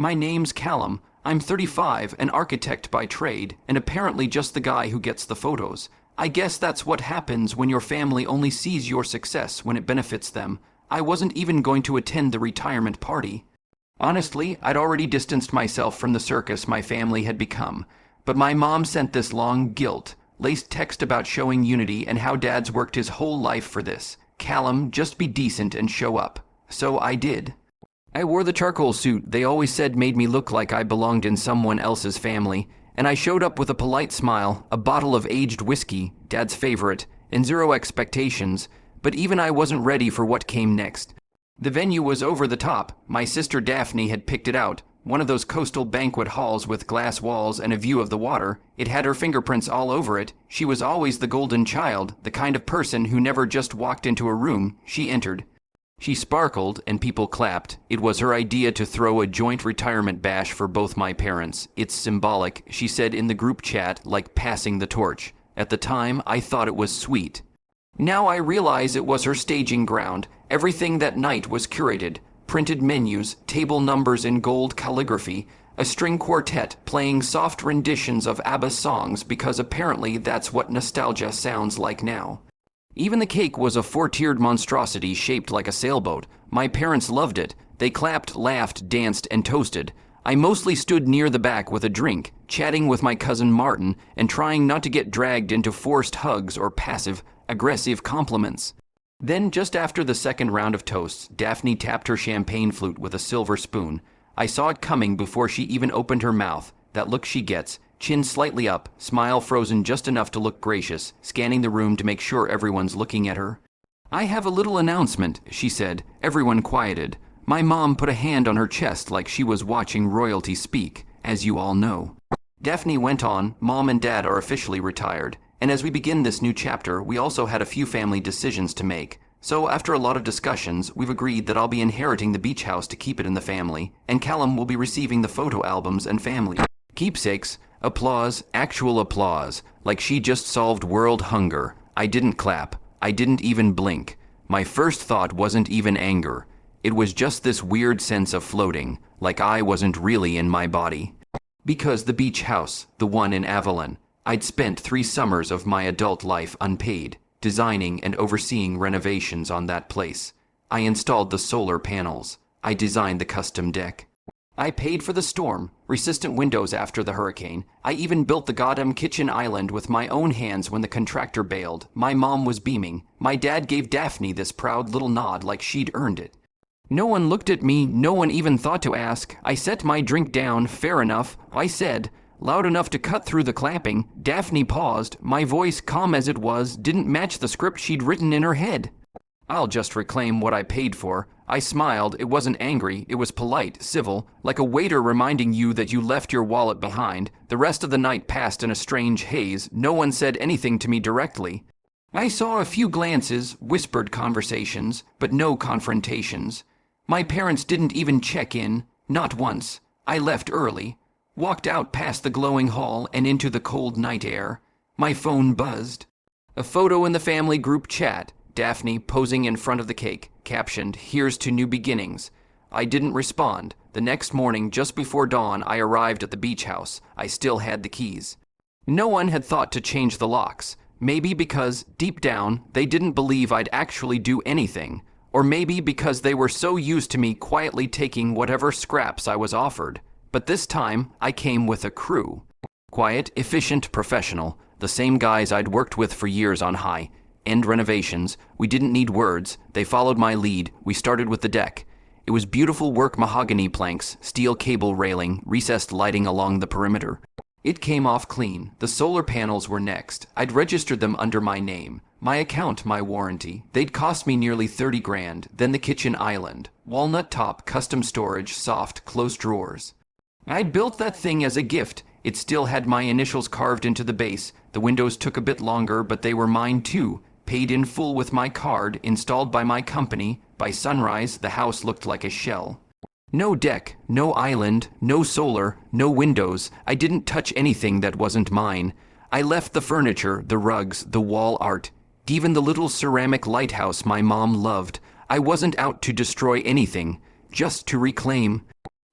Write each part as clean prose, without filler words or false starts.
My name's Callum. I'm 35, an architect by trade, and apparently just the guy who gets the photos. I guess that's what happens when your family only sees your success when it benefits them. I wasn't even going to attend the retirement party. Honestly, I'd already distanced myself from the circus my family had become. But my mom sent this long, guilt-laced text about showing unity and how Dad's worked his whole life for this. Callum, just be decent and show up. So I did. I wore the charcoal suit they always said made me look like I belonged in someone else's family, and I showed up with a polite smile, a bottle of aged whiskey, Dad's favorite, and zero expectations, but even I wasn't ready for what came next. The venue was over the top. My sister Daphne had picked it out, one of those coastal banquet halls with glass walls and a view of the water. It had her fingerprints all over it. She was always the golden child, the kind of person who never just walked into a room, she entered. She sparkled, and people clapped. It was her idea to throw a joint retirement bash for both my parents. It's symbolic, she said in the group chat, like passing the torch. At the time, I thought it was sweet. Now I realize it was her staging ground. Everything that night was curated. Printed menus, table numbers in gold calligraphy, a string quartet playing soft renditions of ABBA songs because apparently that's what nostalgia sounds like now. Even the cake was a 4-tiered monstrosity shaped like a sailboat. My parents loved it. They clapped, laughed, danced, and toasted. I mostly stood near the back with a drink, chatting with my cousin Martin, and trying not to get dragged into forced hugs or passive-aggressive compliments. Then, just after the second round of toasts, Daphne tapped her champagne flute with a silver spoon. I saw it coming before she even opened her mouth. That look she gets. Chin slightly up, smile frozen just enough to look gracious, scanning the room to make sure everyone's looking at her. I have a little announcement, she said. Everyone quieted. My mom put a hand on her chest like she was watching royalty speak, as you all know. Daphne went on, Mom and Dad are officially retired, and as we begin this new chapter, we also had a few family decisions to make. So after a lot of discussions, we've agreed that I'll be inheriting the beach house to keep it in the family, and Callum will be receiving the photo albums and family keepsakes. Applause, actual applause, like she just solved world hunger. I didn't clap. I didn't even blink. My first thought wasn't even anger. It was just this weird sense of floating, like I wasn't really in my body. Because the beach house, the one in Avalon, I'd spent 3 summers of my adult life unpaid, designing and overseeing renovations on that place. I installed the solar panels. I designed the custom deck. I paid for the storm, resistant windows after the hurricane. I even built the goddamn kitchen island with my own hands when the contractor bailed. My mom was beaming. My dad gave Daphne this proud little nod like she'd earned it. No one looked at me, no one even thought to ask. I set my drink down, fair enough, I said, loud enough to cut through the clapping. Daphne paused. My voice, calm as it was, didn't match the script she'd written in her head. I'll just reclaim what I paid for. I smiled. It wasn't angry. It was polite, civil, like a waiter reminding you that you left your wallet behind. The rest of the night passed in a strange haze. No one said anything to me directly. I saw a few glances, whispered conversations, but no confrontations. My parents didn't even check in, not once. I left early, walked out past the glowing hall and into the cold night air. My phone buzzed. A photo in the family group chat. Daphne posing in front of the cake, captioned, "Here's to new beginnings." I didn't respond. The next morning, just before dawn, I arrived at the beach house. I still had the keys. No one had thought to change the locks. Maybe because, deep down, they didn't believe I'd actually do anything. Or maybe because they were so used to me quietly taking whatever scraps I was offered. But this time, I came with a crew. Quiet, efficient, professional. The same guys I'd worked with for years on high end renovations. We didn't need words. They followed my lead. We started with the deck. It was beautiful work, mahogany planks, steel cable railing, recessed lighting along the perimeter. It came off clean. The solar panels were next. I'd registered them under my name. My account, my warranty. They'd cost me nearly 30 grand. Then the kitchen island. Walnut top, custom storage, soft, closed drawers. I'd built that thing as a gift. It still had my initials carved into the base. The windows took a bit longer, but they were mine too. Paid in full with my card, installed by my company. By sunrise, the house looked like a shell. No deck, no island, no solar, no windows. I didn't touch anything that wasn't mine. I left the furniture, the rugs, the wall art, even the little ceramic lighthouse my mom loved. I wasn't out to destroy anything, just to reclaim.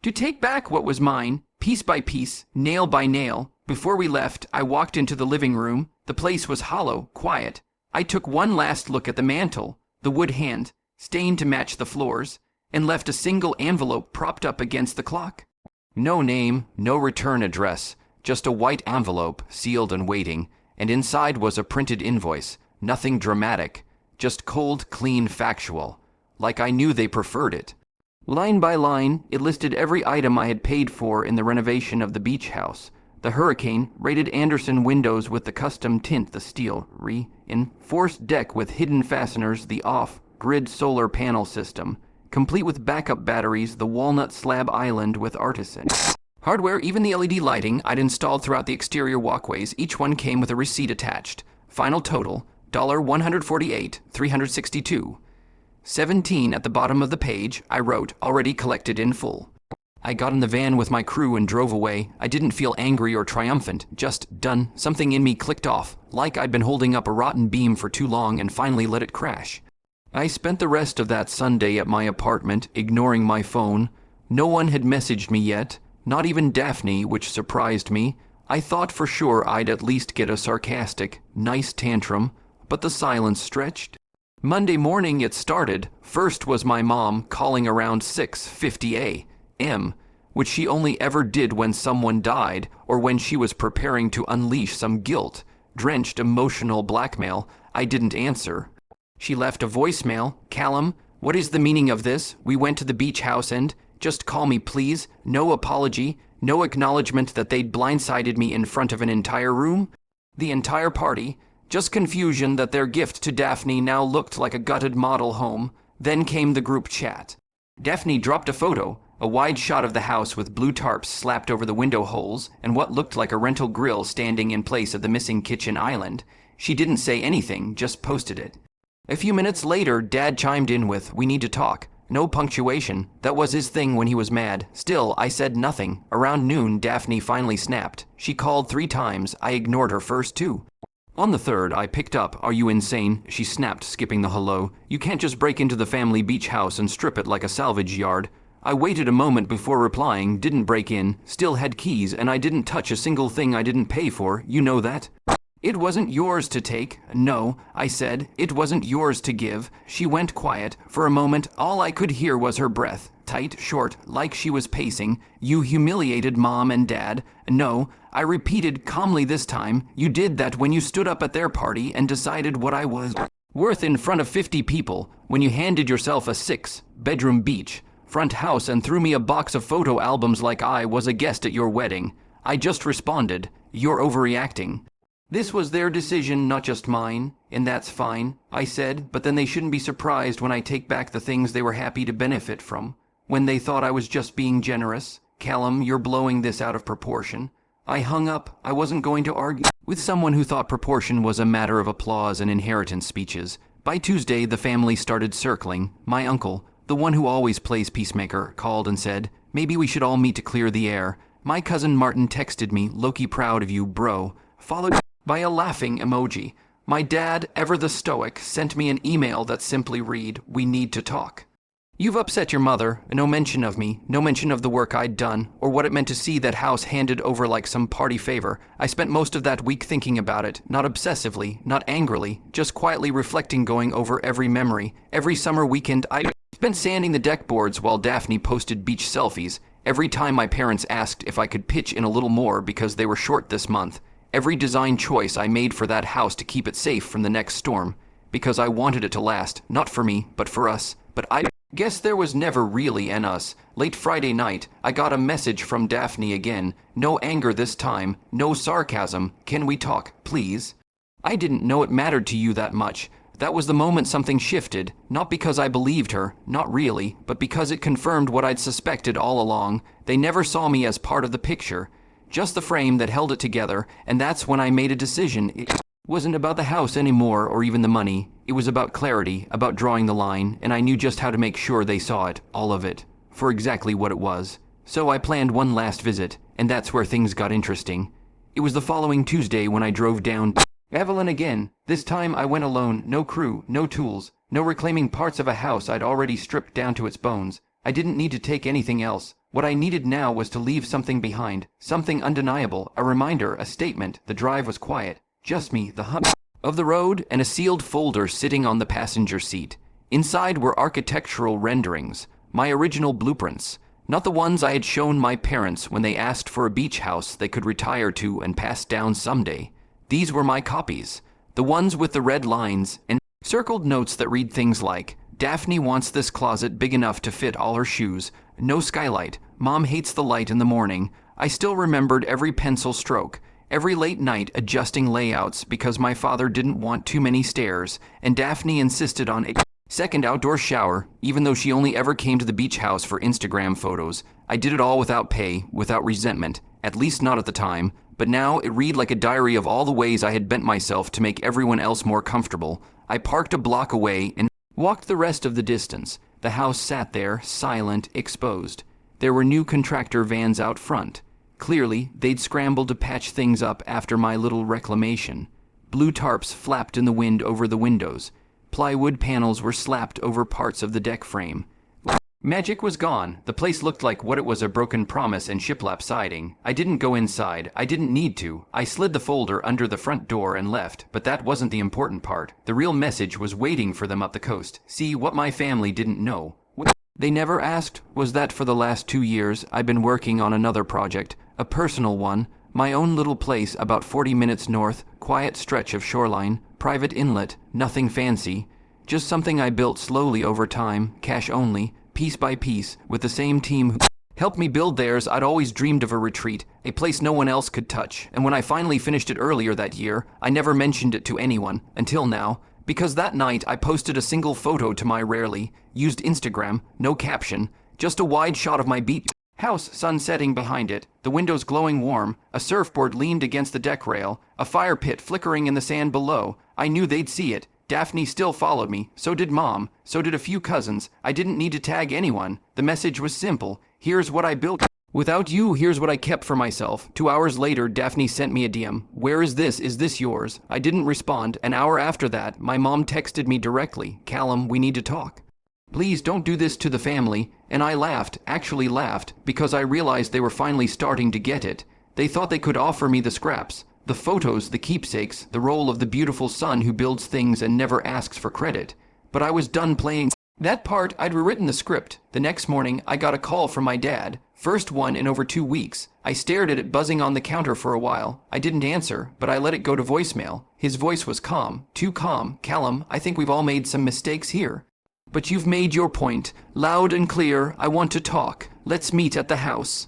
To take back what was mine, piece by piece, nail by nail. Before we left, I walked into the living room. The place was hollow, quiet. I took one last look at the mantel, the wood hand, stained to match the floors, and left a single envelope propped up against the clock. No name, no return address, just a white envelope, sealed and waiting, and inside was a printed invoice. Nothing dramatic, just cold, clean, factual, like I knew they preferred it. Line by line, it listed every item I had paid for in the renovation of the beach house. The Hurricane, rated Anderson windows with the custom tint, the steel, reinforced deck with hidden fasteners, the off-grid solar panel system, complete with backup batteries, the walnut slab island with artisan hardware, even the LED lighting I'd installed throughout the exterior walkways. Each one came with a receipt attached. Final total, $148, $362. 17 at the bottom of the page, I wrote, already collected in full. I got in the van with my crew and drove away. I didn't feel angry or triumphant, just done. Something in me clicked off, like I'd been holding up a rotten beam for too long and finally let it crash. I spent the rest of that Sunday at my apartment, ignoring my phone. No one had messaged me yet, not even Daphne, which surprised me. I thought for sure I'd at least get a sarcastic, nice tantrum, but the silence stretched. Monday morning it started. First was my mom calling around 6:50 a.m., which she only ever did when someone died or when she was preparing to unleash some guilt-drenched emotional blackmail. I didn't answer. She left a voicemail. Callum, what is the meaning of this? We went to the beach house and just call me, please. No apology, no acknowledgement that they'd blindsided me in front of an entire room, the entire party. Just confusion that their gift to Daphne now looked like a gutted model home. Then came the group chat. Daphne dropped a photo, a wide shot of the house with blue tarps slapped over the window holes and what looked like a rental grill standing in place of the missing kitchen island. She didn't say anything, just posted it. A few minutes later, Dad chimed in with, "We need to talk." No punctuation. That was his thing when he was mad. Still, I said nothing. Around noon, Daphne finally snapped. She called 3 times. I ignored her first 2. On the third, I picked up. "Are you insane?" She snapped, skipping the hello. "You can't just break into the family beach house and strip it like a salvage yard." I waited a moment before replying. Didn't break in, still had keys, and I didn't touch a single thing I didn't pay for. You know that. "It wasn't yours to take." "No," I said. "It wasn't yours to give." She went quiet. For a moment, all I could hear was her breath. Tight, short, like she was pacing. "You humiliated Mom and Dad." "No," I repeated calmly this time. "You did that when you stood up at their party and decided what I was worth in front of 50 people, when you handed yourself a 6-bedroom beach front house and threw me a box of photo albums like I was a guest at your wedding." I just responded, "You're overreacting." This was their decision, not just mine, and that's fine, I said, but then they shouldn't be surprised when I take back the things they were happy to benefit from, when they thought I was just being generous. "Callum, you're blowing this out of proportion." I hung up. I wasn't going to argue with someone who thought proportion was a matter of applause and inheritance speeches. By Tuesday, the family started circling. My uncle, the one who always plays peacemaker, called and said, "Maybe we should all meet to clear the air." My cousin Martin texted me, "Low-key proud of you, bro," followed by a laughing emoji. My dad, ever the stoic, sent me an email that simply read, "We need to talk. You've upset your mother." No mention of me, no mention of the work I'd done, or what it meant to see that house handed over like some party favor. I spent most of that week thinking about it, not obsessively, not angrily, just quietly reflecting, going over every memory. Every summer weekend I spent sanding the deck boards while Daphne posted beach selfies. Every time my parents asked if I could pitch in a little more because they were short this month. Every design choice I made for that house to keep it safe from the next storm, because I wanted it to last, not for me, but for us. But I guess there was never really an us. Late Friday night, I got a message from Daphne again. No anger this time, no sarcasm. "Can we talk, please?" I didn't know it mattered to you that much. That was the moment something shifted, not because I believed her, not really, but because it confirmed what I'd suspected all along. They never saw me as part of the picture. Just the frame that held it together, and that's when I made a decision. It wasn't about the house anymore or even the money. It was about clarity, about drawing the line, and I knew just how to make sure they saw it, all of it, for exactly what it was. So I planned one last visit, and that's where things got interesting. It was the following Tuesday when I drove down Evelyn again. This time I went alone, no crew, no tools, no reclaiming parts of a house I'd already stripped down to its bones. I didn't need to take anything else. What I needed now was to leave something behind, something undeniable, a reminder, a statement. The drive was quiet, just me, the hum of the road, and a sealed folder sitting on the passenger seat. Inside were architectural renderings, my original blueprints, not the ones I had shown my parents when they asked for a beach house they could retire to and pass down someday. These were my copies, the ones with the red lines and circled notes that read things like, Daphne wants this closet big enough to fit all her shoes, no skylight, Mom hates the light in the morning. I still remembered every pencil stroke, every late night adjusting layouts because my father didn't want too many stairs, and Daphne insisted on a second outdoor shower, even though she only ever came to the beach house for Instagram photos. I did it all without pay, without resentment, at least not at the time, but now it read like a diary of all the ways I had bent myself to make everyone else more comfortable. I parked a block away and walked the rest of the distance. The house sat there, silent, exposed. There were new contractor vans out front. Clearly, they'd scrambled to patch things up after my little reclamation. Blue tarps flapped in the wind over the windows. Plywood panels were slapped over parts of the deck frame. Magic was gone. The place looked like what it was, a broken promise and shiplap siding. I didn't go inside. I didn't need to. I slid the folder under the front door and left, but that wasn't the important part. The real message was waiting for them up the coast. See, what my family didn't know. They never asked was that for the last 2 years I've been working on another project, a personal one, my own little place about 40 minutes north, quiet stretch of shoreline, private inlet, nothing fancy, just something I built slowly over time, cash only, piece by piece, with the same team who helped me build theirs. I'd always dreamed of a retreat, a place no one else could touch, and when I finally finished it earlier that year, I never mentioned it to anyone, until now, because that night I posted a single photo to my rarely used Instagram, no caption, just a wide shot of my beach house, sun setting behind it, the windows glowing warm, a surfboard leaned against the deck rail, a fire pit flickering in the sand below. I knew they'd see it. Daphne still followed me, so did Mom, so did a few cousins. I didn't need to tag anyone. The message was simple. Here's what I built. Without you, here's what I kept for myself. 2 hours later, Daphne sent me a DM. Where is this? Is this yours? I didn't respond. An hour after that, my mom texted me directly. Callum, we need to talk. Please don't do this to the family. And I laughed, actually laughed, because I realized they were finally starting to get it. They thought they could offer me the scraps. The photos, the keepsakes, the role of the beautiful son who builds things and never asks for credit. But I was done playing that part. I'd rewritten the script. The next morning, I got a call from my dad. First one in over 2 weeks. I stared at it buzzing on the counter for a while. I didn't answer, but I let it go to voicemail. His voice was calm, too calm. Callum, I think we've all made some mistakes here. But you've made your point. Loud and clear, I want to talk. Let's meet at the house.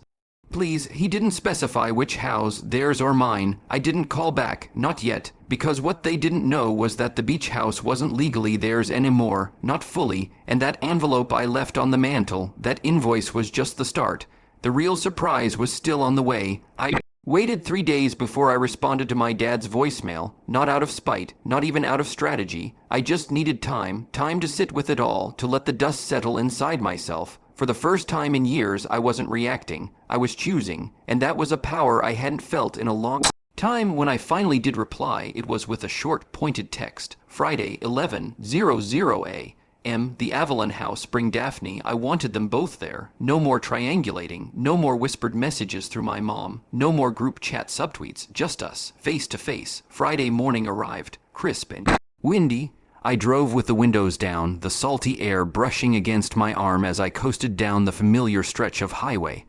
Please, he didn't specify which house, theirs or mine. I didn't call back, not yet, because what they didn't know was that the beach house wasn't legally theirs anymore, not fully, and that envelope I left on the mantel, that invoice was just the start. The real surprise was still on the way. I waited 3 days before I responded to my dad's voicemail, not out of spite, not even out of strategy. I just needed time to sit with it all, to let the dust settle inside myself. For the first time in years, I wasn't reacting. I was choosing, and that was a power I hadn't felt in a long time. When I finally did reply, it was with a short, pointed text. Friday, 11:00 a.m. The Avalon house, bring Daphne. I wanted them both there. No more triangulating, no more whispered messages through my mom, no more group chat subtweets, just us, face to face. Friday morning arrived, crisp and windy. I drove with the windows down, the salty air brushing against my arm as I coasted down the familiar stretch of highway.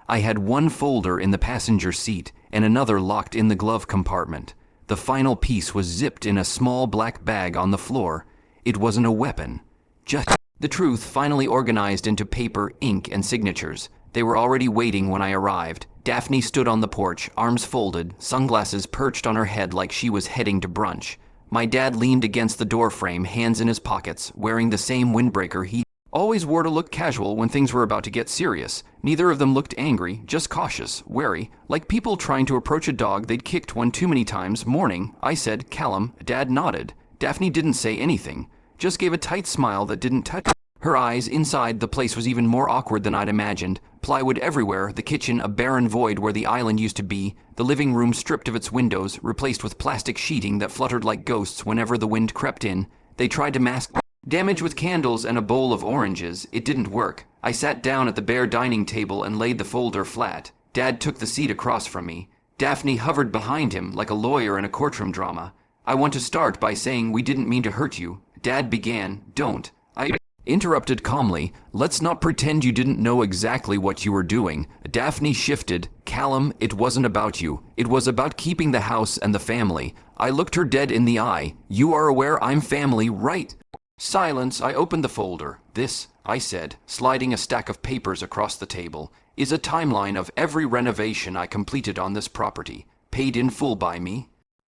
I had one folder in the passenger seat and another locked in the glove compartment. The final piece was zipped in a small black bag on the floor. It wasn't a weapon. Just the truth, finally organized into paper, ink, and signatures. They were already waiting when I arrived. Daphne stood on the porch, arms folded, sunglasses perched on her head like she was heading to brunch. My dad leaned against the doorframe, hands in his pockets, wearing the same windbreaker he always wore to look casual when things were about to get serious. Neither of them looked angry, just cautious, wary, like people trying to approach a dog they'd kicked one too many times. Morning, I said, Callum. Dad nodded. Daphne didn't say anything, just gave a tight smile that didn't touch her eyes. Inside, the place was even more awkward than I'd imagined. Plywood everywhere, the kitchen a barren void where the island used to be, the living room stripped of its windows, replaced with plastic sheeting that fluttered like ghosts whenever the wind crept in. They tried to mask damage with candles and a bowl of oranges. It didn't work. I sat down at the bare dining table and laid the folder flat. Dad took the seat across from me. Daphne hovered behind him like a lawyer in a courtroom drama. I want to start by saying we didn't mean to hurt you. Dad began. Don't. I interrupted calmly. Let's not pretend you didn't know exactly what you were doing. Daphne shifted. Callum, it wasn't about you. It was about keeping the house and the family. I looked her dead in the eye. You are aware I'm family, right? Silence. I opened the folder. This, I said, sliding a stack of papers across the table, is a timeline of every renovation I completed on this property, paid in full by me.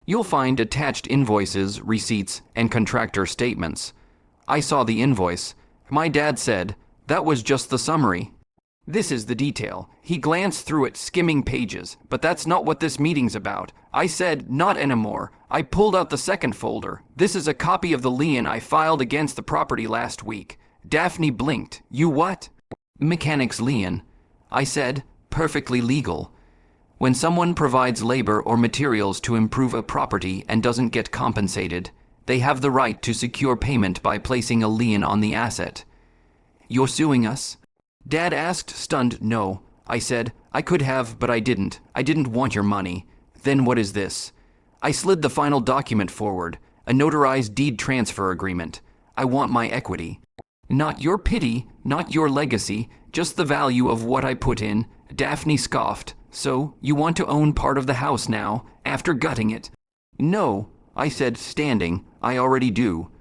You'll find attached invoices, receipts, and contractor statements. I saw the invoice. My dad said, that was just the summary. This is the detail. He glanced through it, skimming pages. But that's not what this meeting's about. I said, not anymore. I pulled out the second folder. This is a copy of the lien I filed against the property last week. Daphne blinked. You what? Mechanic's lien. I said, perfectly legal. When someone provides labor or materials to improve a property and doesn't get compensated, they have the right to secure payment by placing a lien on the asset. You're suing us? Dad asked, stunned. No. I said, I could have, but I didn't. I didn't want your money. Then what is this? I slid the final document forward, a notarized deed transfer agreement. I want my equity. Not your pity, not your legacy, just the value of what I put in. Daphne scoffed. So, you want to own part of the house now, after gutting it? No, I said, standing. I already do.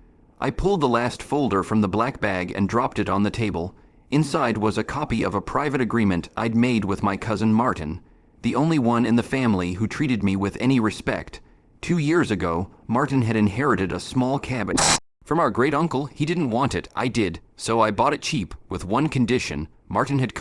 I pulled the last folder from the black bag and dropped it on the table. Inside was a copy of a private agreement I'd made with my cousin Martin, the only one in the family who treated me with any respect. 2 years ago, Martin had inherited a small cabin from our great-uncle. He didn't want it. I did. So I bought it cheap, with one condition. Martin had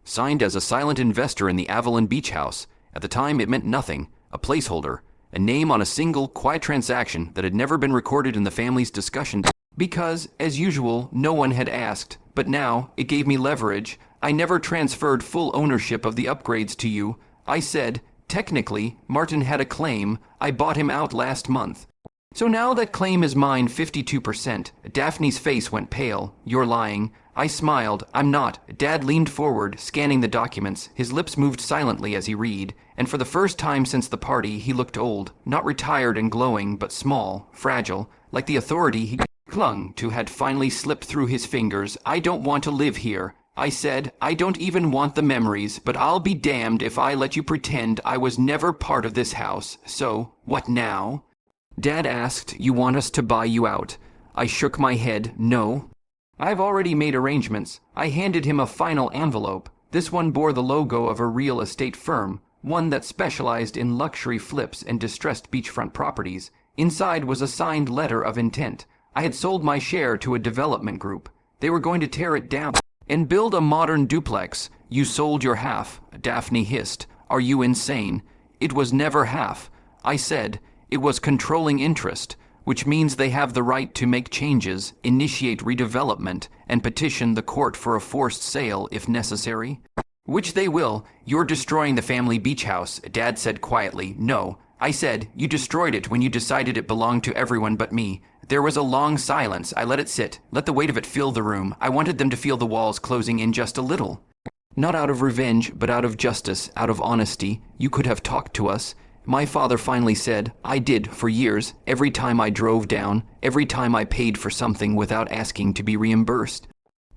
signed as a silent investor in the Avalon Beach House. At the time, it meant nothing. A placeholder. A name on a single, quiet transaction that had never been recorded in the family's discussion because, as usual, no one had asked. But now, it gave me leverage. I never transferred full ownership of the upgrades to you. I said, technically, Martin had a claim. I bought him out last month. So now that claim is mine 52%. Daphne's face went pale. You're lying. I smiled. I'm not. Dad leaned forward, scanning the documents. His lips moved silently as he read, and for the first time since the party, he looked old. Not retired and glowing, but small, fragile, like the authority he clung to had finally slipped through his fingers. I don't want to live here. I said, I don't even want the memories, but I'll be damned if I let you pretend I was never part of this house. So, what now? Dad asked, you want us to buy you out? I shook my head, no. I've already made arrangements. I handed him a final envelope. This one bore the logo of a real estate firm, one that specialized in luxury flips and distressed beachfront properties. Inside was a signed letter of intent. I had sold my share to a development group. They were going to tear it down and build a modern duplex. You sold your half, Daphne hissed. Are you insane? It was never half. I said, it was controlling interest, which means they have the right to make changes, initiate redevelopment, and petition the court for a forced sale if necessary. Which they will. You're destroying the family beach house, Dad said quietly. No. I said, you destroyed it when you decided it belonged to everyone but me. There was a long silence. I let it sit, let the weight of it fill the room. I wanted them to feel the walls closing in just a little. Not out of revenge, but out of justice, out of honesty. You could have talked to us. My father finally said, I did, for years, every time I drove down, every time I paid for something without asking to be reimbursed.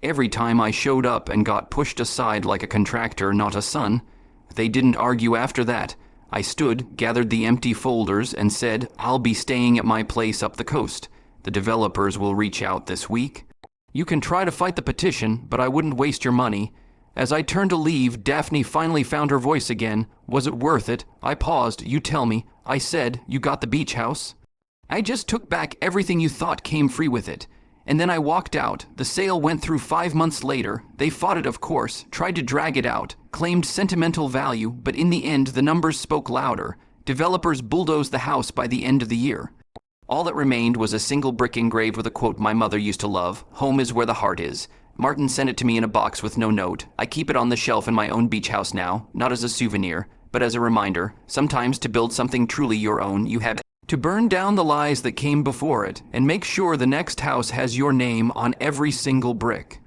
Every time I showed up and got pushed aside like a contractor, not a son. They didn't argue after that. I stood, gathered the empty folders, and said, I'll be staying at my place up the coast. The developers will reach out this week. You can try to fight the petition, but I wouldn't waste your money. As I turned to leave, Daphne finally found her voice again. Was it worth it? I paused. You tell me. I said, you got the beach house? I just took back everything you thought came free with it. And then I walked out. The sale went through 5 months later. They fought it, of course, tried to drag it out, claimed sentimental value, but in the end the numbers spoke louder. Developers bulldozed the house by the end of the year. All that remained was a single brick engraved with a quote my mother used to love, home is where the heart is. Martin sent it to me in a box with no note. I keep it on the shelf in my own beach house now, not as a souvenir, but as a reminder. Sometimes to build something truly your own, you have to burn down the lies that came before it and make sure the next house has your name on every single brick.